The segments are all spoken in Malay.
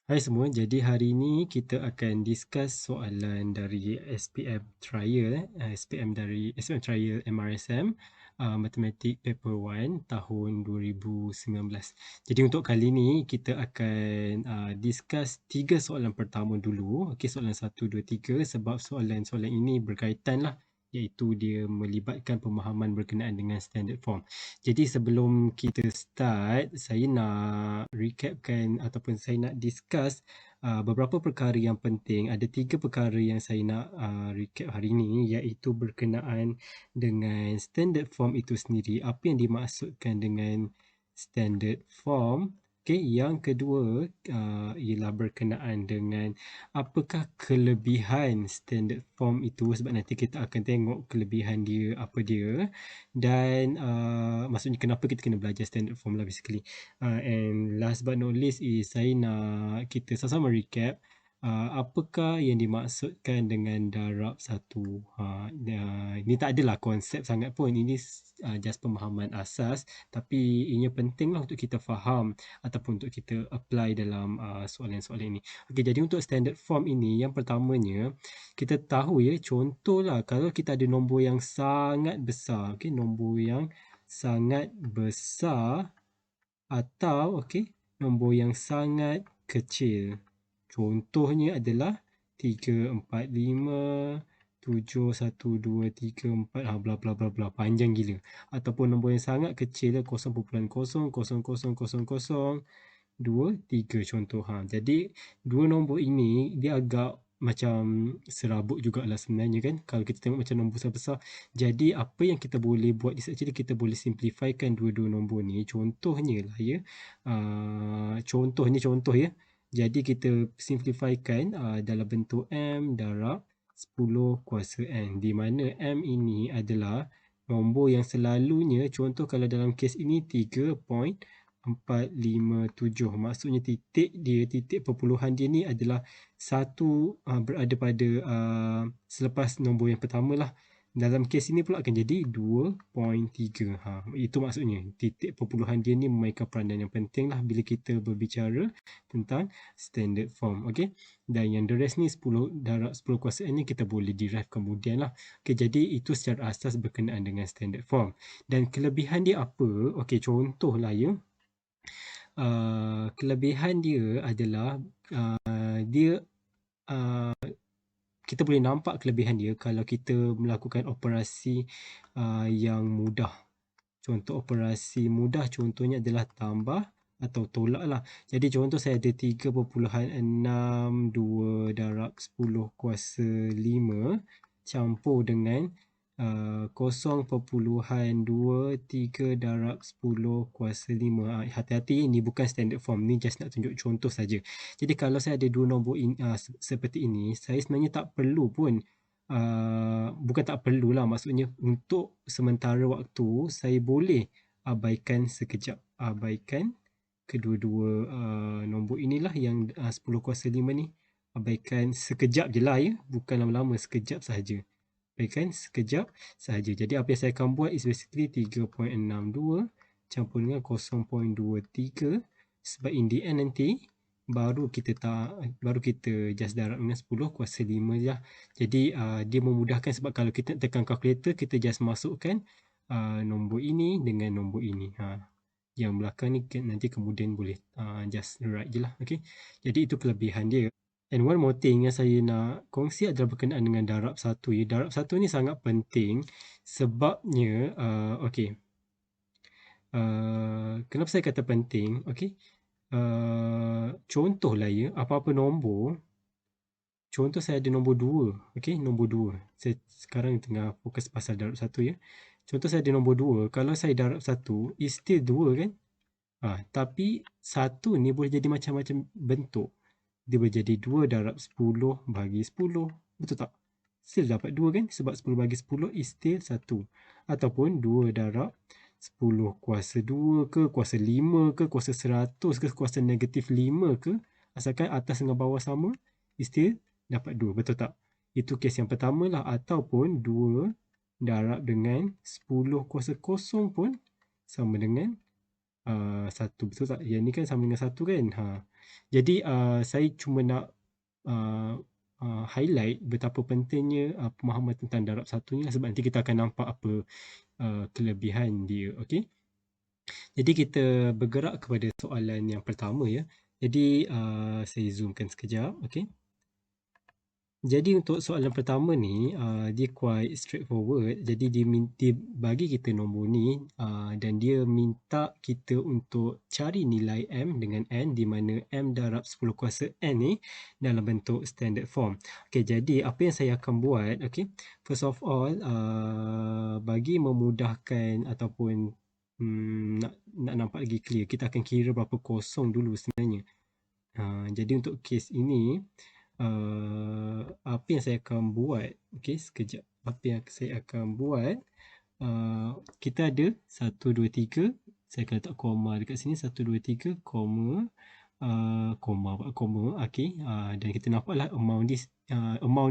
Hai semua, jadi hari ini kita akan discuss soalan dari SPM Trial, SPM Trial MRSM, Matematik Paper 1 tahun 2019. Jadi untuk kali ini kita akan discuss 3 soalan pertama dulu. Okey, soalan 1, 2, 3 sebab soalan-soalan ini berkaitan lah, iaitu dia melibatkan pemahaman berkenaan dengan standard form. Jadi sebelum kita start, saya nak recapkan ataupun saya nak discuss beberapa perkara yang penting. Ada 3 perkara yang saya nak recap hari ini, iaitu berkenaan dengan standard form itu sendiri. Apa yang dimaksudkan dengan standard form? Okay, yang kedua ialah berkenaan dengan apakah kelebihan standard form itu, sebab nanti kita akan tengok kelebihan dia apa dia, dan maksudnya kenapa kita kena belajar standard form lah basically. And last but not least is saya nak kita sama-sama recap apakah yang dimaksudkan dengan darab satu. Ini tak adalah konsep sangat pun, ini just pemahaman asas, tapi ianya penting lah untuk kita faham ataupun untuk kita apply dalam soalan-soalan ini. Okey, jadi untuk standard form ini, yang pertamanya kita tahu ya, contohlah kalau kita ada nombor yang sangat besar, okey, nombor yang sangat besar atau okey, nombor yang sangat kecil. Contohnya adalah 3, 4, 5, 7, 1, 2, 3, 4, bla bla bla bla, panjang gila. Ataupun nombor yang sangat kecil, 0.000023 contoh. Jadi dua nombor ini dia agak macam serabut jugalah sebenarnya kan, kalau kita tengok macam nombor besar-besar. Jadi apa yang kita boleh buat is actually kita boleh simplifikan dua-dua nombor ni. Contohnya lah ya, contoh ya. Jadi kita simplifikan dalam bentuk M darab 10 kuasa N, di mana M ini adalah nombor yang selalunya, contoh kalau dalam kes ini 3.457. Maksudnya titik perpuluhan dia ni adalah satu berada pada selepas nombor yang pertama lah. Dalam kes ini pula akan jadi 2.3. Itu maksudnya titik perpuluhan dia ni memainkan peranan yang penting lah bila kita berbicara tentang standard form. Okay? Dan yang the rest ni 10 darab 10 kuasa N ni kita boleh derive kemudian lah. Okay, jadi itu secara asas berkenaan dengan standard form. Dan kelebihan dia apa? Okay, contoh lah ya. Kelebihan dia adalah dia kita boleh nampak kelebihan dia kalau kita melakukan operasi yang mudah. Contoh operasi mudah contohnya adalah tambah atau tolak lah. Jadi contoh saya ada 3.62 darab 10 kuasa 5 campur dengan 0.23 darab 10 kuasa 5. Hati-hati, ini bukan standard form, ni just nak tunjuk contoh saja. Jadi kalau saya ada dua nombor seperti ini, saya sebenarnya tak perlu pun, bukan tak perlulah, maksudnya untuk sementara waktu saya boleh abaikan sekejap, abaikan kedua-dua nombor inilah yang 10 kuasa 5 ni, abaikan sekejap je lah ya, bukan lama-lama, sekejap sahaja. Abaikan sekejap sahaja. Jadi apa yang saya akan buat is basically 3.62 campur dengan 0.23, sebab in the end nanti baru kita just darab dengan 10 kuasa 5 je lah. Jadi dia memudahkan, sebab kalau kita tekan kalkulator, kita just masukkan nombor ini dengan nombor ini. Yang belakang ni nanti kemudian boleh just write je lah. Okay? Jadi itu kelebihan dia. And one more thing yang saya nak kongsi adalah berkenaan dengan darab satu. Darab satu ni sangat penting sebabnya, okay, kenapa saya kata penting? Okay, contohlah ya, apa-apa nombor. Contoh saya ada nombor 2. Okay, nombor 2. Saya sekarang tengah fokus pasal darab satu ya. Contoh saya ada nombor 2. Kalau saya darab satu, is still 2 kan? Tapi satu ni boleh jadi macam-macam bentuk. Dia boleh jadi 2 darab 10 bagi 10. Betul tak? Still dapat 2 kan? Sebab 10 bagi 10 is still 1. Ataupun 2 darab 10 kuasa 2 ke, kuasa 5 ke, kuasa 100 ke, kuasa negatif 5 ke. Asalkan atas dengan bawah sama, is still dapat 2. Betul tak? Itu kes yang pertama lah. Ataupun 2 darab dengan 10 kuasa kosong pun sama dengan 1. Betul tak? Yang ni kan sama dengan 1 kan? Jadi saya cuma nak highlight betapa pentingnya pemahaman tentang darab satu ni, sebab nanti kita akan nampak apa kelebihan dia. Okey. Jadi kita bergerak kepada soalan yang pertama ya. Jadi saya zoomkan sekejap. Okey. Jadi untuk soalan pertama ni dia quite straightforward. Jadi dia bagi kita nombor ni dan dia minta kita untuk cari nilai M dengan N, di mana M darab 10 kuasa N ni dalam bentuk standard form. Okey, jadi apa yang saya akan buat, okey. First of all, bagi memudahkan ataupun nak nampak lagi clear, kita akan kira berapa kosong dulu sebenarnya. Jadi untuk kes ini, apa yang saya akan buat, okey, sekejap. Apa yang saya akan buat, kita ada 1, 2, 3. Saya akan letak koma dekat sini. 1, 2, 3, koma. Koma, okey. Dan kita nampaklah amount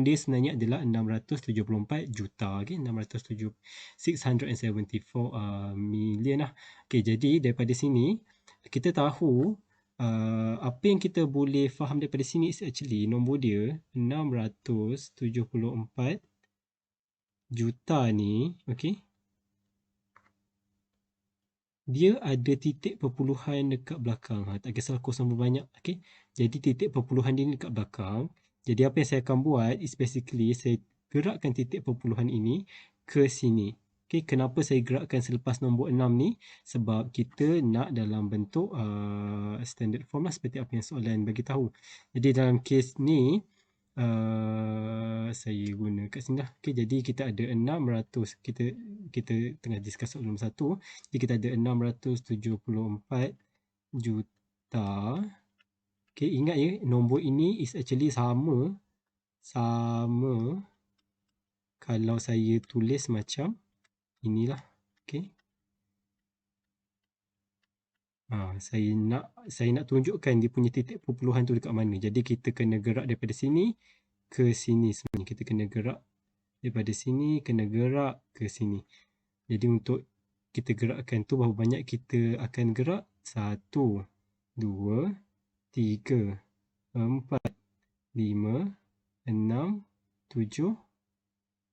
dia sebenarnya adalah 674 juta. Okay? 674 million lah. Okay, jadi daripada sini, kita tahu apa yang kita boleh faham daripada sini is actually nombor dia 674 juta ni, okey. Dia ada titik perpuluhan dekat belakang. Tak kisah kosong berbanyak, okey. Jadi titik perpuluhan dia ni dekat belakang. Jadi apa yang saya akan buat is basically saya gerakkan titik perpuluhan ini ke sini. Okay, kenapa saya gerakkan selepas nombor 6 ni? Sebab kita nak dalam bentuk standard form lah, seperti apa yang soalan bagi tahu. Jadi dalam kes ni, saya guna kat sini lah. Okay, jadi kita ada 600. Kita tengah discuss soalan nombor 1. Jadi kita ada 674 juta. Okay, ingat ya, nombor ini is actually sama kalau saya tulis macam inilah. Okay. Saya nak tunjukkan dia punya titik perpuluhan tu dekat mana. Jadi kita kena gerak daripada sini ke sini sebenarnya. Kita kena gerak daripada sini, kena gerak ke sini. Jadi untuk kita gerakkan tu, berapa banyak kita akan gerak? 1, 2, 3, 4, 5, 6, 7,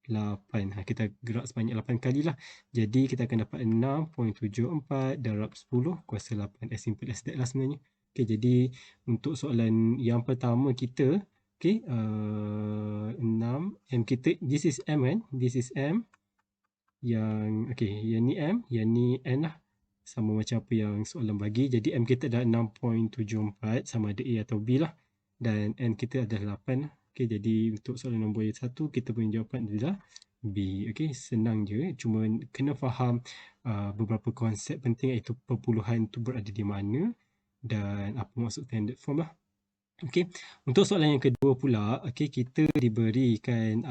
8. Kita gerak sebanyak 8 kali lah. Jadi kita akan dapat 6.74 darab 10 kuasa 8. As simple as that lah sebenarnya. Okay, jadi untuk soalan yang pertama kita, okay, 6, M kita, this is M kan? This is M. Yang ni M, yang ni N lah. Sama macam apa yang soalan bagi. Jadi M kita adalah 6.74, sama ada A atau B lah. Dan N kita adalah 8 lah. Okay, jadi untuk soalan nombor 1, kita punya jawapan adalah B. Okay, senang je. Cuma kena faham beberapa konsep penting, iaitu perpuluhan tu berada di mana dan apa maksud standard form lah. Okay, untuk soalan yang kedua pula, okay, kita diberikan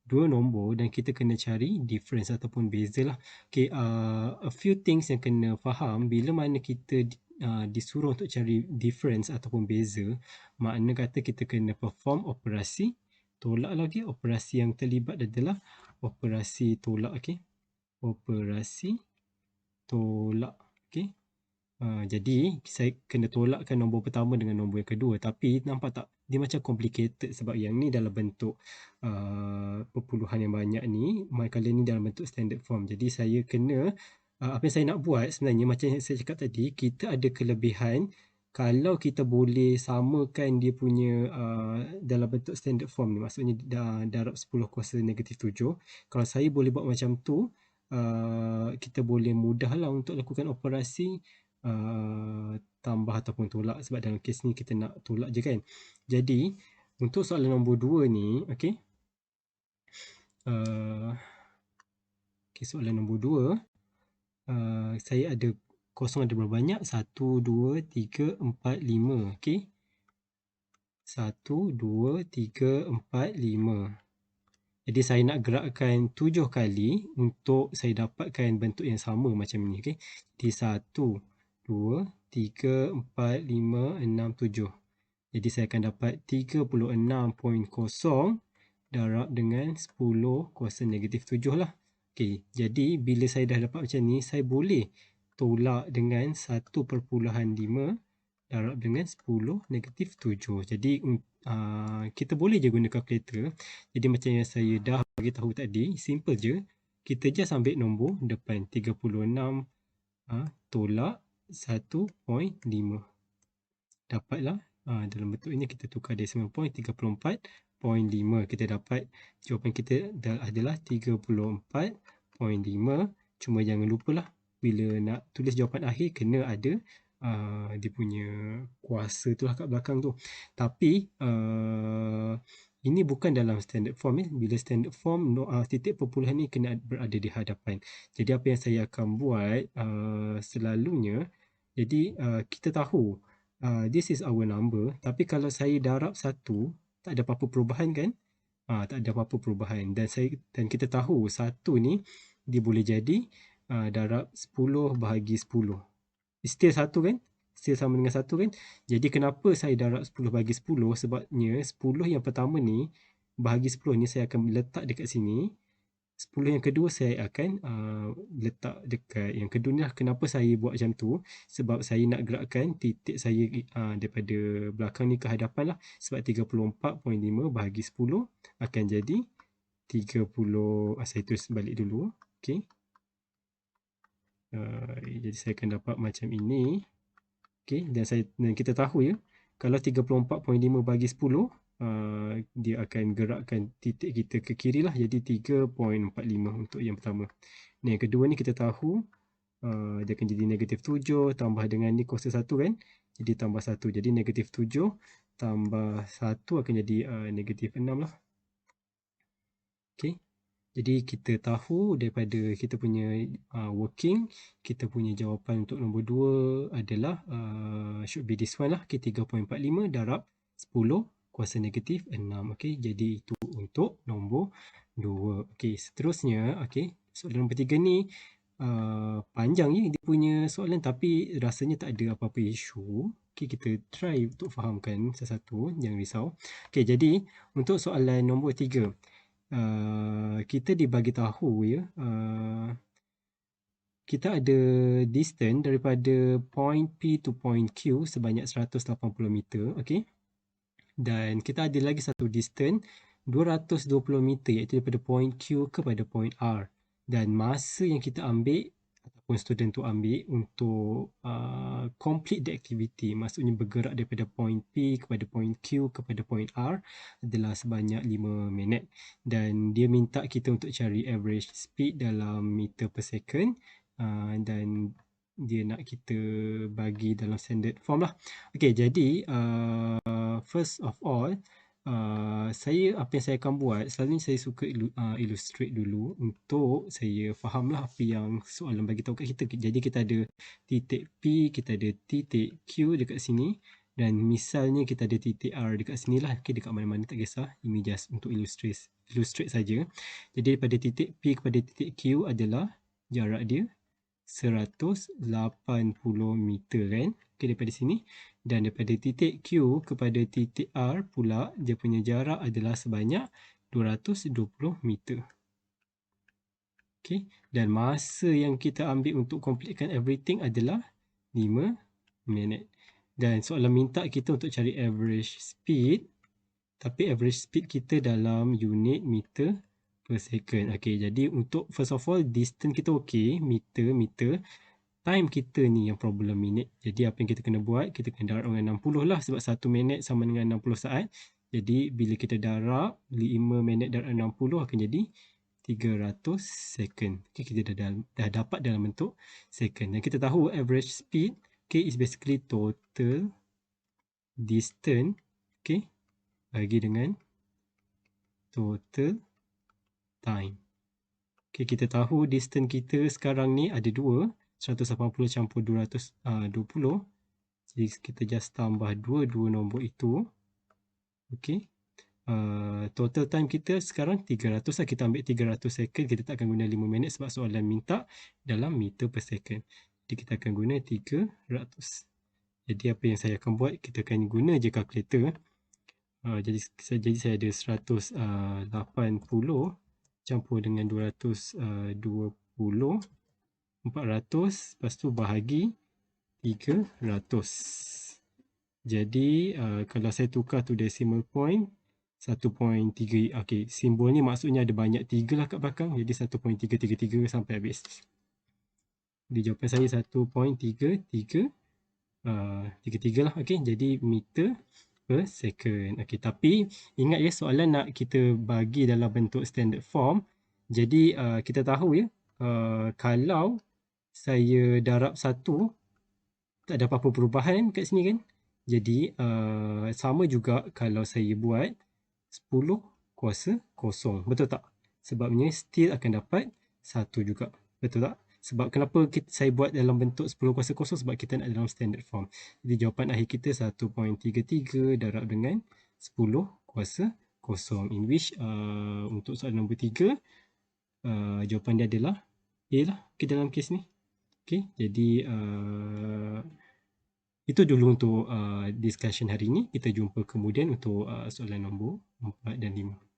dua nombor dan kita kena cari difference ataupun beza lah. Okay, a few things yang kena faham bila mana kita disuruh untuk cari difference ataupun beza, makna kata kita kena perform operasi tolak lagi. Operasi yang terlibat adalah operasi tolak. Okay, operasi tolak. Okay. Jadi saya kena tolakkan nombor pertama dengan nombor yang kedua. Tapi nampak tak? Dia macam complicated sebab yang ni dalam bentuk perpuluhan yang banyak ni, manakala ni dalam bentuk standard form. Jadi saya kena, apa yang saya nak buat sebenarnya, macam yang saya cakap tadi, kita ada kelebihan kalau kita boleh samakan dia punya dalam bentuk standard form ni. Maksudnya darab 10 kuasa negatif 7. Kalau saya boleh buat macam tu, kita boleh mudahlah untuk lakukan operasi tambah ataupun tolak, sebab dalam kes ni kita nak tolak je kan. Jadi untuk soalan nombor 2 ni, okey. Soalan nombor 2, saya ada kosong ada berapa banyak? 1, 2, 3, 4, 5. Okey. 1, 2, 3, 4, 5. Jadi saya nak gerakkan 7 kali untuk saya dapatkan bentuk yang sama macam ni. Okey. Jadi 1, 2, 3, 4, 5, 6, 7. Jadi saya akan dapat 36.0 darab dengan 10 kuasa negatif 7 lah. Okey, jadi bila saya dah dapat macam ni, saya boleh tolak dengan 1/5 darab dengan 10 negatif 7. Jadi kita boleh je guna kalkulator. Jadi macam yang saya dah bagi tahu tadi, simple je. Kita just ambil nombor depan 36 tolak 1.5. Dapatlah dalam bentuk ini kita tukar decimal point 34.5. Kita dapat jawapan kita adalah 34.5. Cuma jangan lupalah bila nak tulis jawapan akhir kena ada dia punya kuasa tu lah kat belakang tu. Tapi ini bukan dalam standard form. Bila standard form titik perpuluhan ni kena berada di hadapan. Jadi apa yang saya akan buat selalunya, jadi kita tahu this is our number, tapi kalau saya darab 1, tak ada apa-apa perubahan kan? Tak ada apa-apa perubahan. Dan kita tahu 1 ni dia boleh jadi darab 10 bahagi 10. Still 1 kan? Still sama dengan 1 kan? Jadi kenapa saya darab 10 bahagi 10? Sebabnya 10 yang pertama ni bahagi 10 ni saya akan letak dekat sini. 10 yang kedua saya akan letak dekat yang kedua ni lah. Kenapa saya buat macam tu? Sebab saya nak gerakkan titik saya daripada belakang ni ke hadapan lah. Sebab 34.5 bahagi 10 akan jadi 30. Saya tulis balik dulu. Okay. Jadi saya akan dapat macam ini. Okay. Dan kita tahu ya, kalau 34.5 bagi 10, dia akan gerakkan titik kita ke kiri lah. Jadi 3.45 untuk yang pertama. Yang kedua ni kita tahu dia akan jadi negatif 7 tambah dengan ni kuasa 1 kan. Jadi tambah 1. Jadi negatif 7 tambah 1 akan jadi negatif 6 lah. Okay. Jadi kita tahu daripada kita punya working, kita punya jawapan untuk nombor 2 adalah should be this one lah. Okay, 3.45 darab 10 kuasa negatif 6. Okay, jadi itu untuk nombor 2. Okay, seterusnya, okay, soalan nombor 3 ni panjang je dia punya soalan tapi rasanya tak ada apa-apa isu. Okay, kita try untuk fahamkan satu-satu, jangan risau. Okay, jadi untuk soalan nombor 3, kita dibagi tahu ya, kita ada distance daripada point P to point Q sebanyak 180 meter, okey. Dan kita ada lagi satu distance 220 meter iaitu daripada point Q kepada point R. Dan masa yang kita ambil ataupun student tu ambil untuk complete the activity, maksudnya bergerak daripada point P kepada point Q kepada point R adalah sebanyak 5 minit. Dan dia minta kita untuk cari average speed dalam meter per second dan dia nak kita bagi dalam standard form lah. Okay, jadi first of all, apa yang saya akan buat, selalunya saya suka illustrate dulu untuk saya fahamlah apa yang soalan bagi tahu kat kita. Jadi kita ada titik P, kita ada titik Q dekat sini dan misalnya kita ada titik R dekat sini lah. Okay, dekat mana-mana tak kisah. Ini just untuk illustrate saja. Jadi daripada titik P kepada titik Q adalah jarak dia 180 meter kan. Okay, daripada sini. Dan daripada titik Q kepada titik R pula, dia punya jarak adalah sebanyak 220 meter. Okay. Dan masa yang kita ambil untuk completekan everything adalah 5 minit. Dan soalan minta kita untuk cari average speed. Tapi average speed kita dalam unit meter per second. Okay, jadi untuk first of all, distance kita okay, meter. Time kita ni yang problem minit. Jadi apa yang kita kena buat, kita kena darab dengan 60 lah sebab 1 minit sama dengan 60 saat. Jadi bila kita darab 5 minit darab 60 akan jadi 300 second. Okay, kita dah dapat dalam bentuk second. Dan kita tahu average speed, okay, is basically total distance, okay, bagi dengan total time. Okay, kita tahu distance kita sekarang ni ada 2. 180 campur 220. Jadi kita just tambah dua nombor itu. Okay. Total time kita sekarang 300 lah. Kita ambil 300 second. Kita tak akan guna 5 minit sebab soalan minta dalam meter per second. Jadi kita akan guna 300. Jadi apa yang saya akan buat, kita akan guna je calculator. Jadi saya ada 180 campur dengan 220. 400, lepas tu bahagi 300. Jadi kalau saya tukar tu decimal point 1.3, okey, simbol ni maksudnya ada banyak 3 lah kat belakang, jadi 1.333 sampai habis. Jadi jawapan saya 1.333 lah. Okey, jadi meter per second. Okey, tapi ingat ya, soalan nak kita bagi dalam bentuk standard form. Jadi kita tahu ya, kalau saya darab 1, tak ada apa-apa perubahan kat sini kan. Jadi sama juga kalau saya buat 10 kuasa kosong. Betul tak? Sebabnya still akan dapat 1 juga. Betul tak? Sebab kenapa saya buat dalam bentuk 10 kuasa kosong? Sebab kita nak dalam standard form. Jadi jawapan akhir kita 1.33 darab dengan 10 kuasa kosong. In which untuk soalan nombor 3, jawapan dia adalah A lah dalam kes ni. Okay, jadi itu dulu untuk discussion hari ini. Kita jumpa kemudian untuk soalan nombor 4 dan 5.